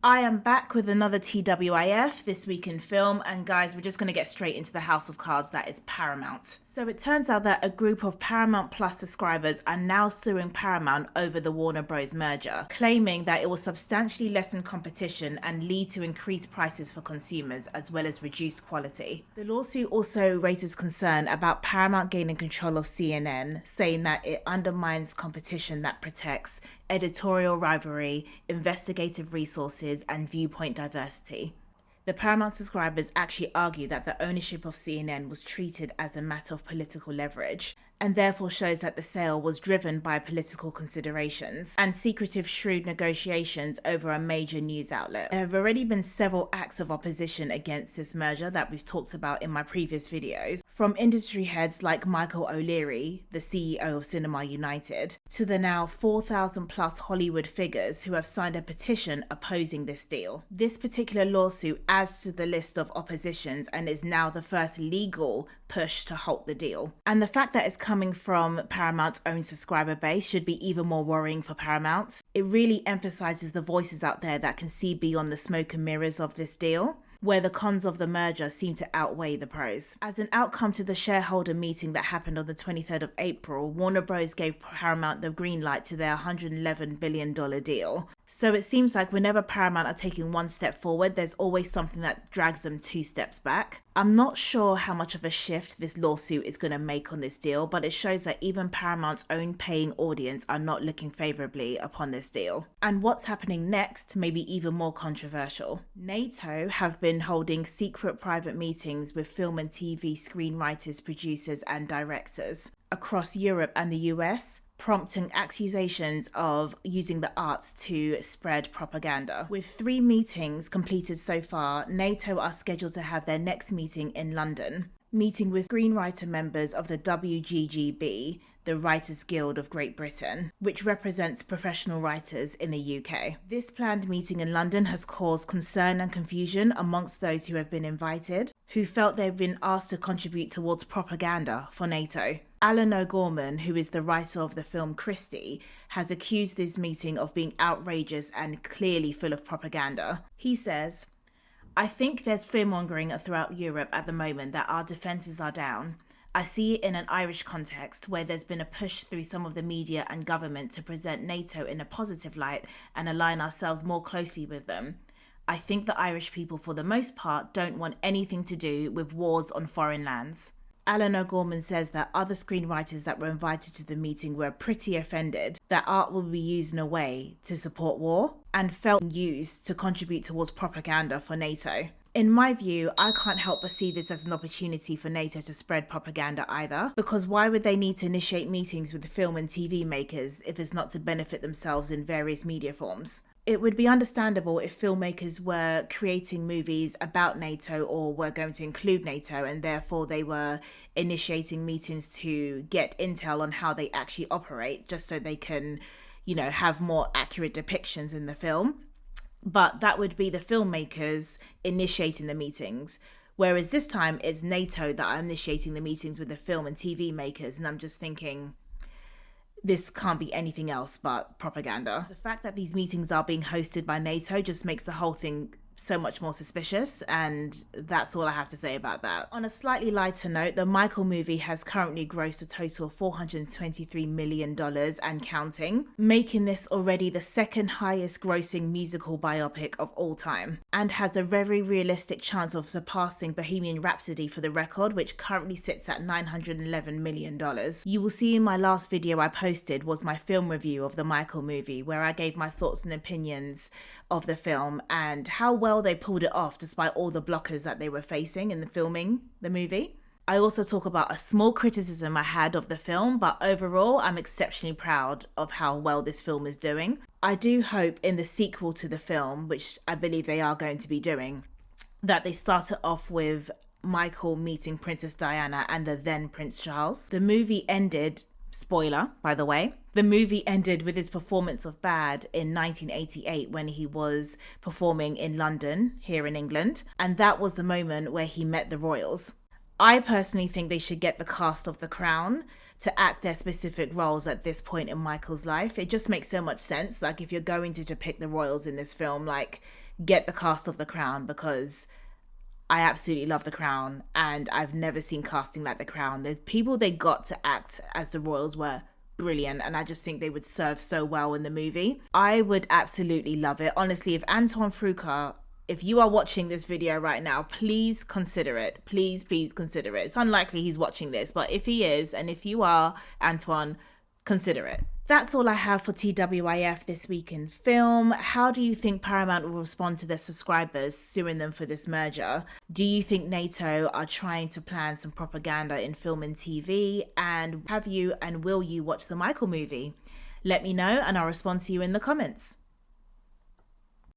I am back with another TWIF, This Week in Film, and guys, we're just going to get straight into the house of cards that is Paramount. So it turns out that a group of Paramount Plus subscribers are now suing Paramount over the Warner Bros. Merger, claiming that it will substantially lessen competition and lead to increased prices for consumers, as well as reduced quality. The lawsuit also raises concern about Paramount gaining control of CNN, saying that it undermines competition that protects editorial rivalry, investigative resources, and viewpoint diversity. The Paramount subscribers actually argue that the ownership of CNN was treated as a matter of political leverage, and therefore shows that the sale was driven by political considerations and secretive, shrewd negotiations over a major news outlet. There have already been several acts of opposition against this merger that we've talked about in my previous videos, from industry heads like Michael O'Leary, the CEO of Cinema United, to the now 4,000 plus Hollywood figures who have signed a petition opposing this deal. This particular lawsuit adds to the list of oppositions and is now the first legal push to halt the deal. And the fact that it's coming from Paramount's own subscriber base should be even more worrying for Paramount. It really emphasizes the voices out there that can see beyond the smoke and mirrors of this deal, where the cons of the merger seem to outweigh the pros. As an outcome to the shareholder meeting that happened on the 23rd of April, Warner Bros. Gave Paramount the green light to their $111 billion deal. So it seems like whenever Paramount are taking one step forward, there's always something that drags them two steps back. I'm not sure how much of a shift this lawsuit is going to make on this deal, but it shows that even Paramount's own paying audience are not looking favorably upon this deal. And what's happening next may be even more controversial. NATO have been holding secret private meetings with film and TV screenwriters, producers, and directors across Europe and the US, prompting accusations of using the arts to spread propaganda. With 3 meetings completed so far, NATO are scheduled to have their next meeting in London, meeting with screenwriter members of the WGGB, the Writers Guild of Great Britain, which represents professional writers in the UK. This planned meeting in London has caused concern and confusion amongst those who have been invited, who felt they've been asked to contribute towards propaganda for NATO. Alan O'Gorman, who is the writer of the film Christie, has accused this meeting of being outrageous and clearly full of propaganda. He says, "I think there's fear-mongering throughout Europe at the moment that our defences are down. I see it in an Irish context where there's been a push through some of the media and government to present NATO in a positive light and align ourselves more closely with them. I think the Irish people, for the most part, don't want anything to do with wars on foreign lands." Alan O'Gorman says that other screenwriters that were invited to the meeting were pretty offended that art will be used in a way to support war and felt used to contribute towards propaganda for NATO. In my view, I can't help but see this as an opportunity for NATO to spread propaganda either, because why would they need to initiate meetings with film and TV makers if it's not to benefit themselves in various media forms? It would be understandable if filmmakers were creating movies about NATO or were going to include NATO, and therefore they were initiating meetings to get intel on how they actually operate, just so they can, have more accurate depictions in the film. But that would be the filmmakers initiating the meetings. Whereas this time it's NATO that are initiating the meetings with the film and TV makers. And I'm just thinking, this can't be anything else but propaganda. The fact that these meetings are being hosted by NATO just makes the whole thing so much more suspicious, and that's all I have to say about that. On a slightly lighter note, the Michael movie has currently grossed a total of $423 million and counting, making this already the second highest grossing musical biopic of all time, and has a very realistic chance of surpassing Bohemian Rhapsody for the record, which currently sits at $911 million. You will see in my last video I posted was my film review of the Michael movie, where I gave my thoughts and opinions of the film and how well they pulled it off despite all the blockers that they were facing in the filming the movie. I also talk about a small criticism I had of the film, but overall I'm exceptionally proud of how well this film is doing. I do hope in the sequel to the film, which I believe they are going to be doing, that they start it off with Michael meeting Princess Diana and the then Prince Charles. The movie ended, spoiler by the way, the movie ended with his performance of Bad in 1988 when he was performing in London, here in England. And that was the moment where he met the royals. I personally think they should get the cast of The Crown to act their specific roles at this point in Michael's life. It just makes so much sense. Like, if you're going to depict the royals in this film, like, get the cast of The Crown, because I absolutely love The Crown and I've never seen casting like The Crown. The people they got to act as the royals were brilliant, and I just think they would serve so well in the movie. I would absolutely love it. Honestly, if Antoine Fuqua, if you are watching this video right now, please consider it. Please consider it. It's unlikely he's watching this, but if he is, and if you are, Antoine, consider it. That's all I have for TWIF this week in film. How do you think Paramount will respond to their subscribers suing them for this merger? Do you think NATO are trying to plan some propaganda in film and TV? And have you and will you watch the Michael movie? Let me know and I'll respond to you in the comments.